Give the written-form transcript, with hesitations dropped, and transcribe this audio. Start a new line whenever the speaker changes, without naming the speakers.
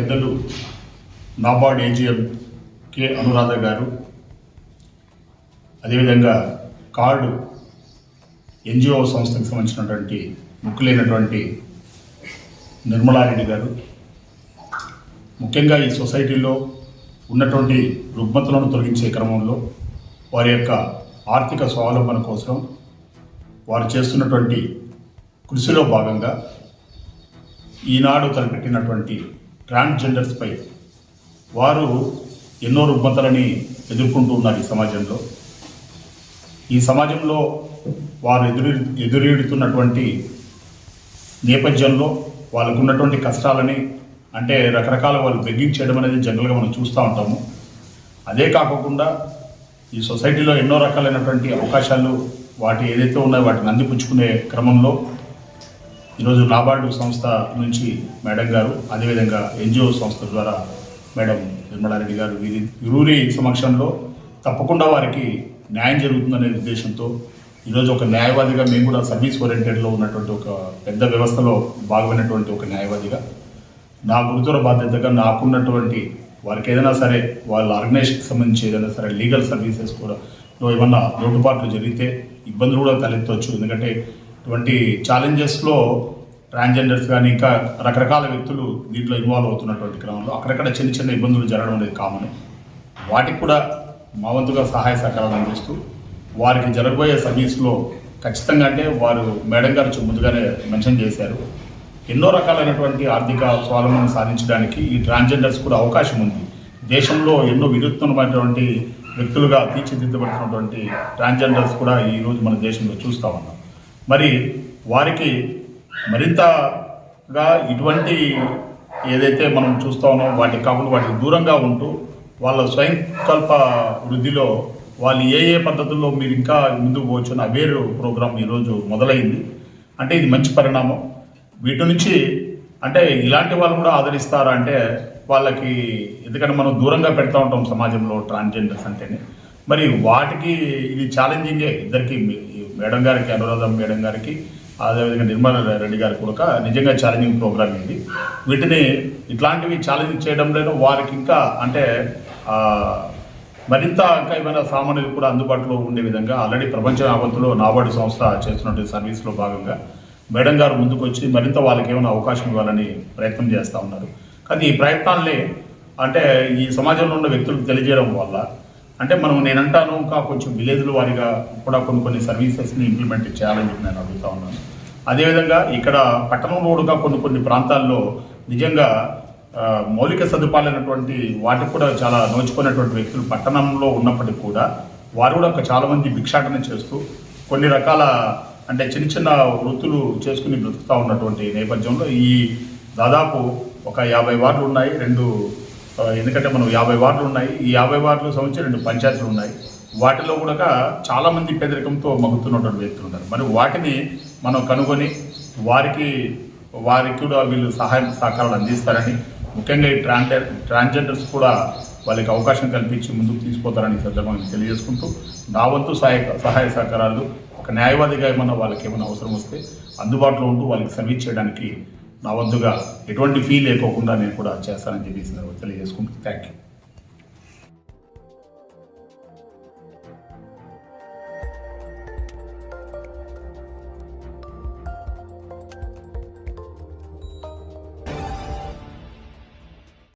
పెద్దలు NABARD AGM K Anuradha గారు, అదేవిధంగా కార్డు ఎన్జిఓ సంస్థకు సంబంధించినటువంటి ముఖ్యులైనటువంటి నిర్మలారెడ్డి గారు, ముఖ్యంగా ఈ సొసైటీలో ఉన్నటువంటి రుగ్మతలను తొలగించే క్రమంలో వారి యొక్క ఆర్థిక స్వావలంబన కోసం వారు చేస్తున్నటువంటి కృషిలో భాగంగా ఈనాడు తలపెట్టినటువంటి ట్రాన్స్జెండర్స్పై వారు ఎన్నో రుగ్మతలని ఎదుర్కొంటూ ఉన్నారు. ఈ సమాజంలో వారు ఎదురెడుతున్నటువంటి నేపథ్యంలో వాళ్ళకు ఉన్నటువంటి కష్టాలని అంటే రకరకాల వాళ్ళు బెగ్గింగ్ చేయడం అనేది జనరల్గా మనం చూస్తూ ఉంటాము. అదే కాకుండా ఈ సొసైటీలో ఎన్నో రకాలైనటువంటి అవకాశాలు వాటి ఏదైతే ఉన్నాయో వాటిని అందిపుచ్చుకునే క్రమంలో ఈరోజు నాబార్డు సంస్థ నుంచి మేడం గారు, అదేవిధంగా ఎన్జిఓ సంస్థ ద్వారా మేడం నిర్మలారెడ్డి గారు ఇరువురి సమక్షంలో తప్పకుండా వారికి న్యాయం జరుగుతుందనే ఉద్దేశంతో ఈరోజు ఒక న్యాయవాదిగా మేము కూడా సర్వీస్ ఓరియంటెడ్లో ఉన్నటువంటి ఒక పెద్ద వ్యవస్థలో భాగమైనటువంటి ఒక న్యాయవాదిగా నా గురుతర బాధ్యతగా నాకున్నటువంటి వారికి ఏదైనా సరే వాళ్ళ ఆర్గనైజేషన్కి సంబంధించి ఏదైనా సరే లీగల్ సర్వీసెస్ కూడా ఏమన్నా లోటుపాట్లు జరిగితే ఇబ్బందులు కూడా తలెత్తవచ్చు. ఎందుకంటే ఇటువంటి ఛాలెంజెస్లో ట్రాన్స్జెండర్స్ కానీ ఇంకా రకరకాల వ్యక్తులు దీంట్లో ఇన్వాల్వ్ అవుతున్నటువంటి క్రమంలో అక్కడక్కడ చిన్న చిన్న ఇబ్బందులు జరగడం అనేది కామన్. వాటికి కూడా మా వంతుగా సహాయ సహకారాలు అందిస్తూ వారికి జరగబోయే సర్వీస్లో ఖచ్చితంగా అంటే వారు మేడం గారు ముందుగానే మెన్షన్ చేశారు, ఎన్నో రకాలైనటువంటి ఆర్థిక స్వావలంబన సాధించడానికి ఈ ట్రాన్స్జెండర్స్ కూడా అవకాశం ఉంది. దేశంలో ఎన్నో వినూత్నమైనటువంటి వ్యక్తులుగా తీర్చిదిద్దబడుతున్నటువంటి ట్రాన్స్జెండర్స్ కూడా ఈరోజు మన దేశంలో చూస్తూ ఉన్నాం. మరి వారికి మరింతగా ఇటువంటి ఏదైతే మనం చూస్తూ ఉన్నామో వాటికి కాకుండా వాటికి దూరంగా ఉంటూ వాళ్ళ స్వయంకల్ప వృద్ధిలో వాళ్ళు ఏ పద్ధతుల్లో మీరు ఇంకా ముందుకు పోవచ్చు అని అవేరు ప్రోగ్రాం ఈరోజు మొదలైంది. అంటే ఇది మంచి పరిణామం. వీటి నుంచి అంటే ఇలాంటి వాళ్ళు కూడా ఆదరిస్తారా అంటే వాళ్ళకి, ఎందుకంటే మనం దూరంగా పెడతా ఉంటాం సమాజంలో ట్రాన్స్జెండర్స్ అంటేనే. మరి వాటికి ఇది ఛాలెంజింగే ఇద్దరికి, మేడం గారికి, అనురాధ మేడం గారికి, అదేవిధంగా నిర్మలా రెడ్డి గారికి కూడా నిజంగా ఛాలెంజింగ్ ప్రోగ్రామ్ ఇది. వీటిని ఇట్లాంటివి ఛాలెంజ్ చేయడంలో వారికి ఇంకా అంటే మరింత ఇంకా ఏమైనా సామాన్యులు కూడా అందుబాటులో ఉండే విధంగా ఆల్రెడీ ప్రపంచ యావత్తులో నాబార్డు సంస్థ చేస్తున్నటువంటి సర్వీస్లో భాగంగా మేడం గారు ముందుకు వచ్చి మరింత వాళ్ళకి ఏమైనా అవకాశం ఇవ్వాలని ప్రయత్నం చేస్తూ ఉన్నారు. కానీ ఈ ప్రయత్నాలనే అంటే ఈ సమాజంలో ఉన్న వ్యక్తులకు తెలియజేయడం వల్ల అంటే నేనంటాను ఇంకా కొంచెం విలేజ్ల వారిగా కూడా కొన్ని సర్వీసెస్ని ఇంప్లిమెంట్ చేయాలని నేను అడుగుతా ఉన్నాను. అదేవిధంగా ఇక్కడ పట్టణంలో కూడా కొన్ని ప్రాంతాల్లో నిజంగా మౌలిక సదుపాయాలైనటువంటి వాటికి కూడా చాలా నోచుకున్నటువంటి వ్యక్తులు పట్టణంలో ఉన్నప్పటికీ కూడా వారు కూడా చాలామంది భిక్షాటన చేస్తూ కొన్ని రకాల అంటే చిన్న వృత్తులు చేసుకుని బ్రతుకుతూ ఉన్నటువంటి నేపథ్యంలో ఈ దాదాపు ఒక 50 వార్డులు ఉన్నాయి, ఎందుకంటే మనం 50 వార్డులు ఉన్నాయి. ఈ 50 వార్డులకు సంబంధించి 2 పంచాయతీలు ఉన్నాయి. వాటిలో కూడా చాలామంది పేదరికంతో మగ్గుతున్నటువంటి వ్యక్తులు ఉన్నారు. మరి వాటిని మనం కనుగొని వారికి కూడా వీళ్ళు సహాయం సహకారాలు అందిస్తారని, ముఖ్యంగా ఈ ట్రాన్స్జెండర్స్ కూడా వాళ్ళకి అవకాశం కల్పించి ముందుకు తీసుకుపోతారని సందర్భంగా తెలియజేసుకుంటూ నా వంతు సహాయ సహకారాలు ఒక న్యాయవాదిగా ఏమన్నా వాళ్ళకి ఏమైనా అవసరం వస్తే అందుబాటులో ఉంటూ వాళ్ళకి సర్వీస్ చేయడానికి నా వంతుగా ఎటువంటి ఫీ లేకోకుండా నేను కూడా చేస్తానని చెప్పేసి తెలియజేసుకుంటూ థ్యాంక్ యూ.